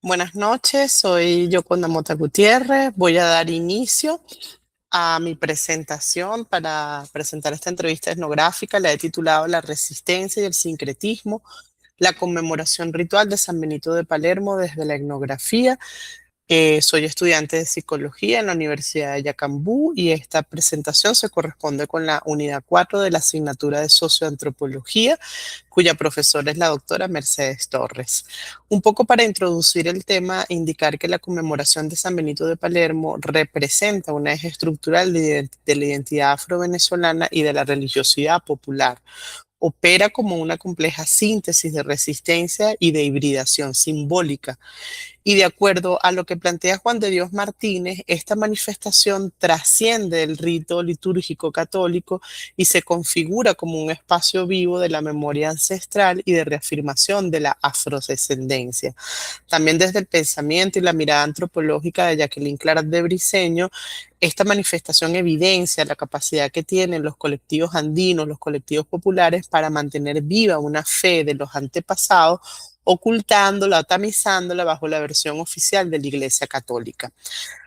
Buenas noches, soy Yoconda Mota Gutiérrez. Voy a dar inicio a mi presentación para presentar esta entrevista etnográfica. La he titulado La resistencia y el sincretismo, la conmemoración ritual de San Benito de Palermo desde la etnografía. Soy estudiante de psicología en la Universidad de Yacambú y esta presentación se corresponde con la unidad 4 de la asignatura de socioantropología, cuya profesora es la doctora Mercedes Torres. Un poco para introducir el tema, indicar que la conmemoración de San Benito de Palermo representa un eje estructural de la identidad afro-venezolana y de la religiosidad popular. Opera como una compleja síntesis de resistencia y de hibridación simbólica, y de acuerdo a lo que plantea Juan de Dios Martínez, esta manifestación trasciende el rito litúrgico católico y se configura como un espacio vivo de la memoria ancestral y de reafirmación de la afrodescendencia. También desde el pensamiento y la mirada antropológica de Jacqueline Clarat de Briceño, esta manifestación evidencia la capacidad que tienen los colectivos andinos, los colectivos populares, para mantener viva una fe de los antepasados, ocultándola o tamizándola bajo la versión oficial de la Iglesia Católica.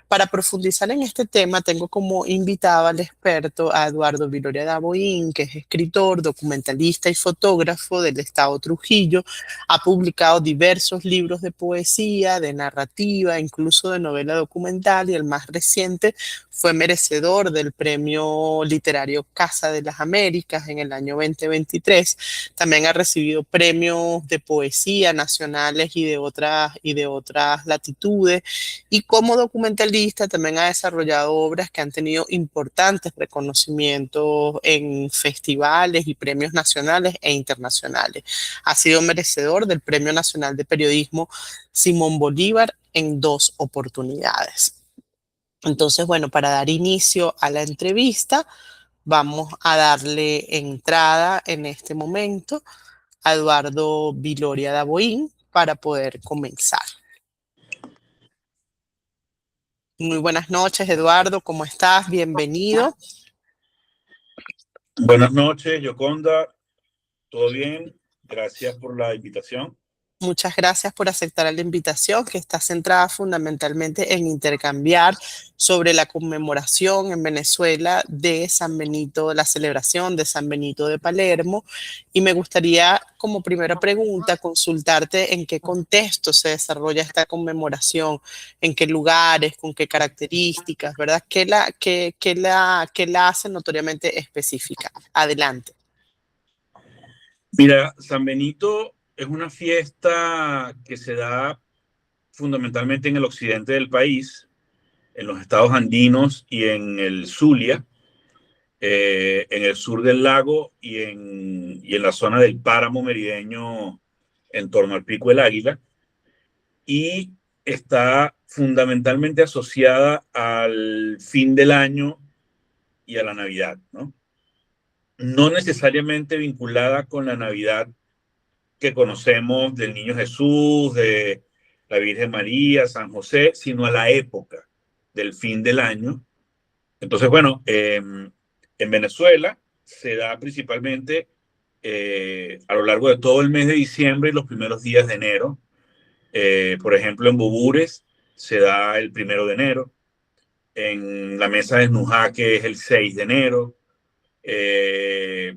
Para profundizar en este tema, tengo como invitado al experto a Eduardo Viloria Daboín, que es escritor, documentalista y fotógrafo del estado Trujillo. Ha publicado diversos libros de poesía, de narrativa, incluso de novela documental, y el más reciente fue merecedor del Premio Literario Casa de las Américas en el año 2023. También ha recibido premios de poesía nacionales y de otras latitudes, y como documentalista también ha desarrollado obras que han tenido importantes reconocimientos en festivales y premios nacionales e internacionales. Ha sido merecedor del Premio Nacional de Periodismo Simón Bolívar en 2 oportunidades. Entonces, bueno, para dar inicio a la entrevista, vamos a darle entrada en este momento a Eduardo Viloria Daboín para poder comenzar. Muy buenas noches, Eduardo, ¿cómo estás? Bienvenido. Buenas noches, Yoconda. ¿Todo bien? Gracias por la invitación. Muchas gracias por aceptar la invitación, que está centrada fundamentalmente en intercambiar sobre la conmemoración en Venezuela de San Benito, la celebración de San Benito de Palermo. Y me gustaría, como primera pregunta, consultarte en qué contexto se desarrolla esta conmemoración, en qué lugares, con qué características, ¿verdad? ¿Qué la hace notoriamente específica? Adelante. Mira, San Benito es una fiesta que se da fundamentalmente en el occidente del país, en los estados andinos y en el Zulia, en el sur del lago y en la zona del páramo merideño en torno al Pico del Águila, y está fundamentalmente asociada al fin del año y a la Navidad, ¿no? No necesariamente vinculada con la Navidad que conocemos del Niño Jesús, de la Virgen María, San José, sino a la época del fin del año. Entonces, bueno, en Venezuela se da principalmente a lo largo de todo el mes de diciembre y los primeros días de enero. Por ejemplo, en Bobures se da el 1 de enero, en la Mesa de Nujá, que es el 6 de enero, eh,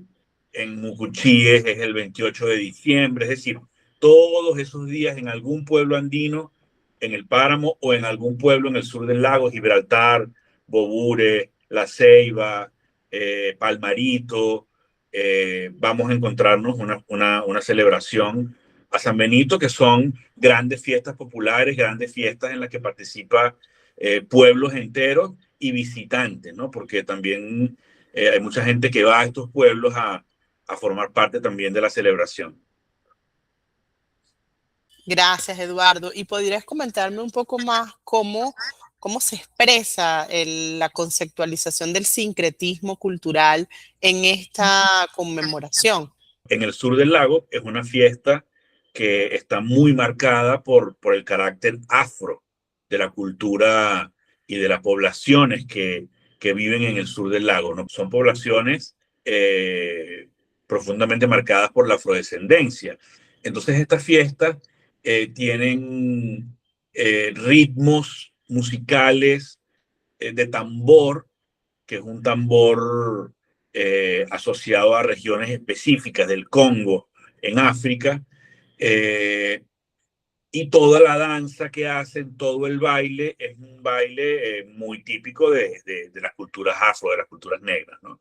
en Mucuchíes es el 28 de diciembre, es decir, todos esos días en algún pueblo andino, en el páramo o en algún pueblo en el sur del lago, Gibraltar, Bobure, La Ceiba, Palmarito, vamos a encontrarnos una celebración a San Benito, que son grandes fiestas populares, grandes fiestas en las que participa pueblos enteros y visitantes, ¿no? Porque también hay mucha gente que va a estos pueblos a formar parte también de la celebración. Gracias, Eduardo. ¿Y podrías comentarme un poco más cómo se expresa la conceptualización del sincretismo cultural en esta conmemoración? En el sur del lago es una fiesta que está muy marcada por el carácter afro de la cultura y de las poblaciones que viven en el sur del lago, ¿no? Son poblaciones profundamente marcadas por la afrodescendencia. Entonces estas fiestas tienen ritmos musicales de tambor, que es un tambor asociado a regiones específicas del Congo en África, y toda la danza que hacen, todo el baile, es un baile muy típico de las culturas afro, de las culturas negras, ¿no?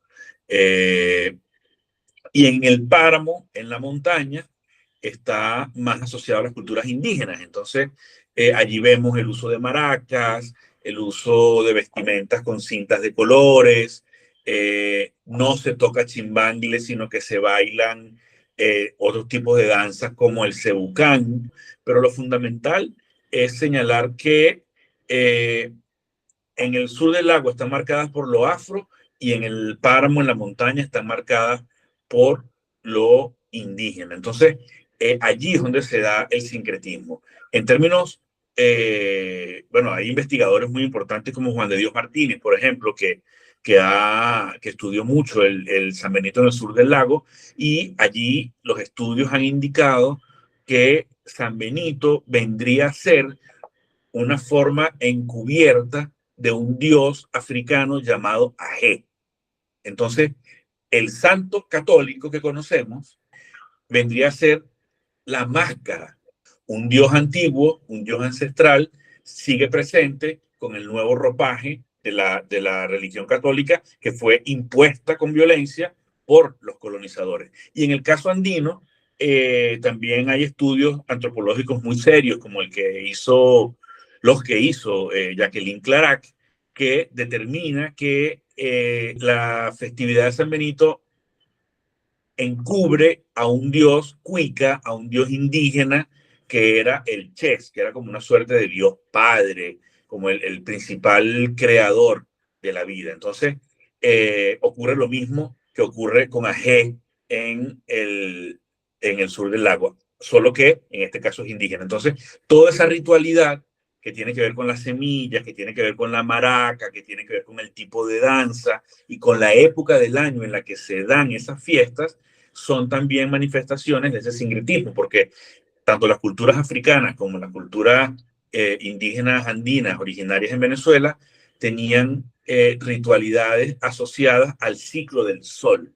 Y en el páramo, en la montaña, está más asociado a las culturas indígenas. Entonces, allí vemos el uso de maracas, el uso de vestimentas con cintas de colores, no se toca chimbánguile, sino que se bailan otros tipos de danzas como el cebucán, pero lo fundamental es señalar que en el sur del lago están marcadas por lo afro y en el páramo, en la montaña, están marcadas por lo indígena. Entonces, allí es donde se da el sincretismo. En términos, bueno, hay investigadores muy importantes como Juan de Dios Martínez, por ejemplo, que estudió mucho el San Benito en el sur del lago, y allí los estudios han indicado que San Benito vendría a ser una forma encubierta de un dios africano llamado Aje. Entonces, el santo católico que conocemos vendría a ser la máscara. Un dios antiguo, un dios ancestral, sigue presente con el nuevo ropaje de la religión católica que fue impuesta con violencia por los colonizadores. Y en el caso andino, también hay estudios antropológicos muy serios, como los que hizo Jacqueline Clarac, que determina que la festividad de San Benito encubre a un dios cuica, a un dios indígena, que era el Ches, que era como una suerte de dios padre, como el principal creador de la vida. Entonces, ocurre lo mismo que ocurre con Aje en el sur del lago, solo que en este caso es indígena. Entonces, toda esa ritualidad que tiene que ver con las semillas, que tiene que ver con la maraca, que tiene que ver con el tipo de danza y con la época del año en la que se dan esas fiestas, son también manifestaciones de ese sincretismo, porque tanto las culturas africanas como las culturas indígenas andinas originarias en Venezuela tenían ritualidades asociadas al ciclo del sol.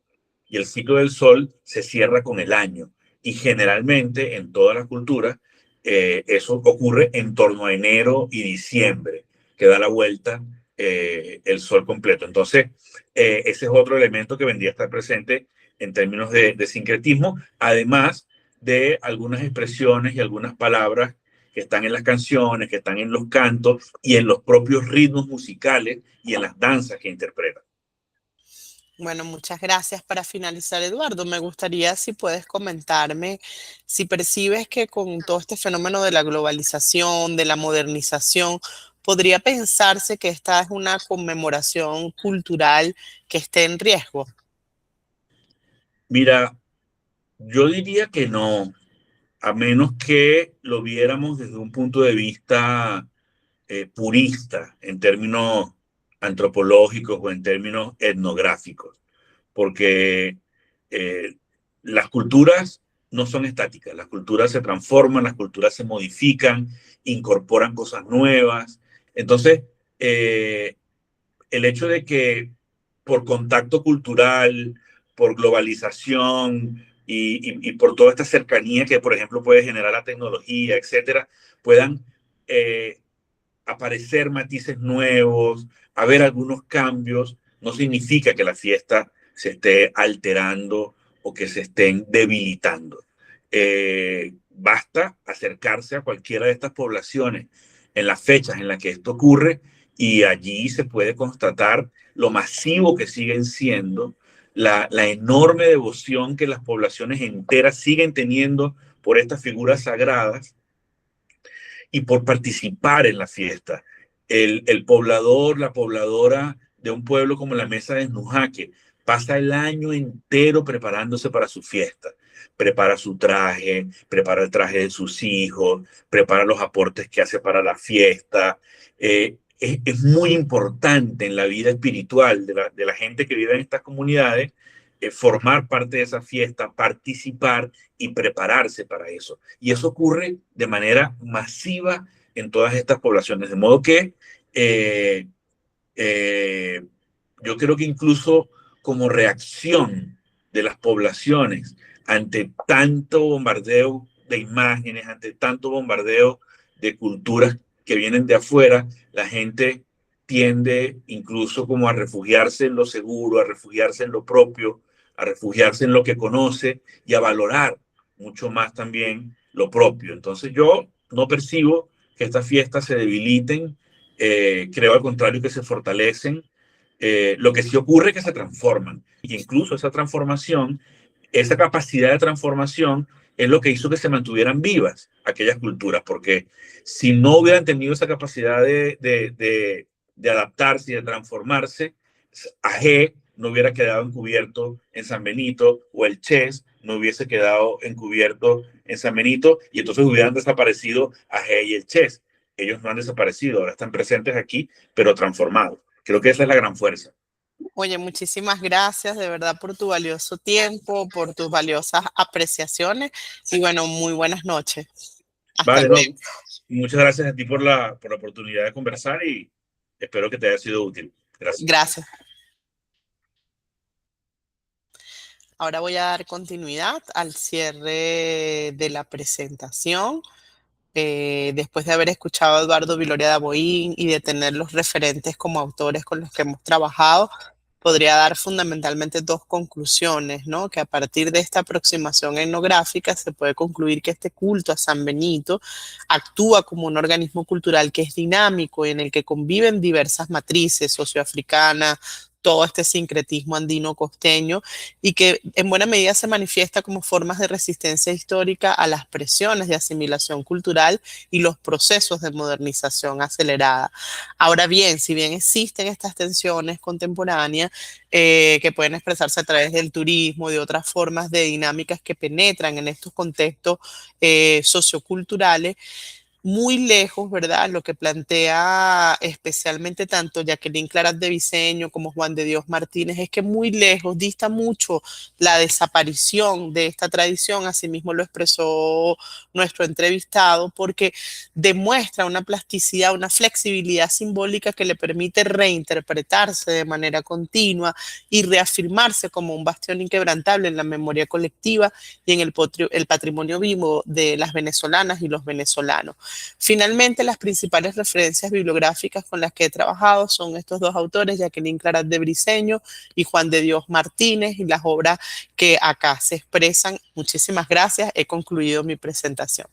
Y el ciclo del sol se cierra con el año. Y generalmente en todas las culturas eso ocurre en torno a enero y diciembre, que da la vuelta el sol completo. Entonces, ese es otro elemento que vendría a estar presente en términos de sincretismo, además de algunas expresiones y algunas palabras que están en las canciones, que están en los cantos y en los propios ritmos musicales y en las danzas que interpretan. Bueno, muchas gracias. Para finalizar, Eduardo, me gustaría si puedes comentarme si percibes que con todo este fenómeno de la globalización, de la modernización, podría pensarse que esta es una conmemoración cultural que esté en riesgo. Mira, yo diría que no, a menos que lo viéramos desde un punto de vista purista, en términos antropológicos o en términos etnográficos, porque eh, las culturas no son estáticas, las culturas se transforman, las culturas se modifican, incorporan cosas nuevas. Entonces, el hecho de que por contacto cultural, por globalización y por toda esta cercanía que, por ejemplo, puede generar la tecnología, etcétera, puedan aparecer matices nuevos, haber algunos cambios, no significa que la fiesta se esté alterando o que se estén debilitando. Basta acercarse a cualquiera de estas poblaciones en las fechas en las que esto ocurre y allí se puede constatar lo masivo que siguen siendo, la enorme devoción que las poblaciones enteras siguen teniendo por estas figuras sagradas y por participar en la fiesta. El poblador, la pobladora de un pueblo como la Mesa de Nujaque pasa el año entero preparándose para su fiesta. Prepara su traje, prepara el traje de sus hijos, prepara los aportes que hace para la fiesta. Es muy importante en la vida espiritual de la gente que vive en estas comunidades formar parte de esa fiesta, participar y prepararse para eso. Y eso ocurre de manera masiva en todas estas poblaciones. De modo que eh, eh, yo creo que incluso como reacción de las poblaciones ante tanto bombardeo de imágenes, ante tanto bombardeo de culturas que vienen de afuera, la gente tiende incluso como a refugiarse en lo seguro, a refugiarse en lo propio, a refugiarse en lo que conoce y a valorar mucho más también lo propio. Entonces yo no percibo que estas fiestas se debiliten, creo al contrario que se fortalecen. Lo que sí ocurre es que se transforman, y incluso esa transformación, esa capacidad de transformación es lo que hizo que se mantuvieran vivas aquellas culturas, porque si no hubieran tenido esa capacidad de adaptarse y de transformarse, Ajé no hubiera quedado encubierto en San Benito, o el Chess no hubiese quedado encubierto en San Benito, y entonces hubieran desaparecido Ajé y el Chess. Ellos no han desaparecido, ahora están presentes aquí, pero transformados. Creo que esa es la gran fuerza. Oye, muchísimas gracias de verdad por tu valioso tiempo, por tus valiosas apreciaciones y bueno, muy buenas noches. Hasta Vale, no, luego. muchas gracias a ti por la oportunidad de conversar y espero que te haya sido útil. Gracias. Gracias. Ahora voy a dar continuidad al cierre de la presentación. Después de haber escuchado a Eduardo Viloria de Aboín y de tener los referentes como autores con los que hemos trabajado, podría dar fundamentalmente dos conclusiones, ¿no? Que a partir de esta aproximación etnográfica se puede concluir que este culto a San Benito actúa como un organismo cultural que es dinámico y en el que conviven diversas matrices socioafricanas, todo este sincretismo andino costeño y que en buena medida se manifiesta como formas de resistencia histórica a las presiones de asimilación cultural y los procesos de modernización acelerada. Ahora bien, si bien existen estas tensiones contemporáneas que pueden expresarse a través del turismo, de otras formas de dinámicas que penetran en estos contextos socioculturales, muy lejos, ¿verdad? Lo que plantea especialmente tanto Jacqueline Clarat de Viseño como Juan de Dios Martínez es que muy lejos, dista mucho la desaparición de esta tradición, asimismo lo expresó nuestro entrevistado, porque demuestra una plasticidad, una flexibilidad simbólica que le permite reinterpretarse de manera continua y reafirmarse como un bastión inquebrantable en la memoria colectiva y en el patrimonio vivo de las venezolanas y los venezolanos. Finalmente, las principales referencias bibliográficas con las que he trabajado son estos dos autores, Jacqueline Clarat de Briceño y Juan de Dios Martínez, y las obras que acá se expresan. Muchísimas gracias. He concluido mi presentación.